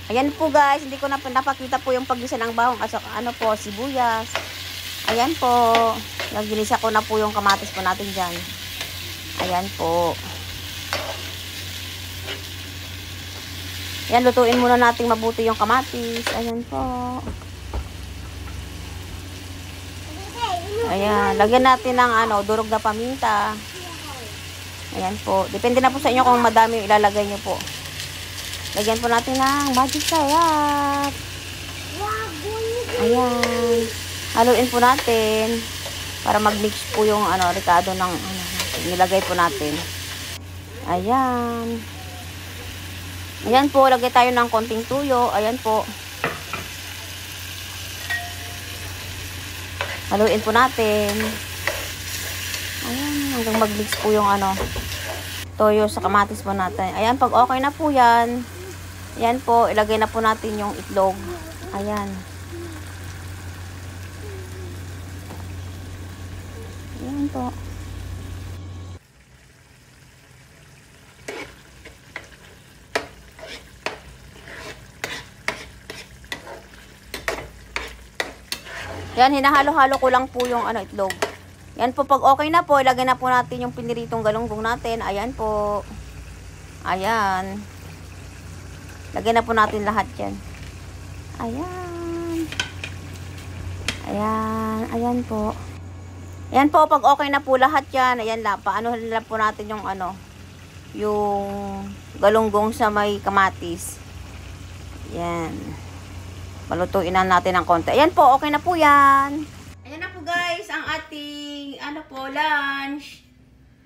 Ayan po guys, hindi ko na napakita po yung paggisa ng bawang at ano po, sibuyas. Ayan po. Nagginisa ko na po yung kamatis po natin dyan. Ayan po. Ayan, lutuin muna natin mabuti yung kamatis. Ayan po. Ayan, lagyan natin ng durog na paminta. Ayan po. Depende na po sa inyo kung madami yung ilalagay nyo po. Lagyan po natin ng magic sarap. Ayan. Haluin po natin para mag-mix po yung ricado ng nilagay po natin. Ayan. Ayan po, lagay tayo ng konting tuyo. Ayan po. Haluin po natin. Ayan, hanggang mag-mix po yung toyo sa kamatis po natin. Ayan, pag okay na po yan, ayan po, ilagay na po natin yung itlog. Ayan. Ayan po. Yan, hinahalo-halo ko lang po yung itlog. Yan po, pag okay na po, ilagay na po natin yung piniritong galunggong natin. Ayan po. Ayan. Lagay na po natin lahat yan. Ayan. Ayan. Ayan po. Ayan po, pag okay na po lahat yan. Ayan lang. Paano lang po natin yung yung galunggong sa may kamatis. Ayan. Malutuin na natin ng konti. Ayan po, okay na po yan. Ayan na po guys, ang ating lunch.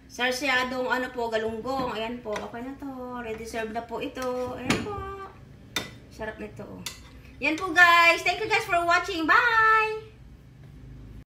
Sarsyadong galunggong. Ayan po, okay na to. Ready serve na po ito. Ayan po. Sarap nito. Ayan po guys. Thank you guys for watching. Bye!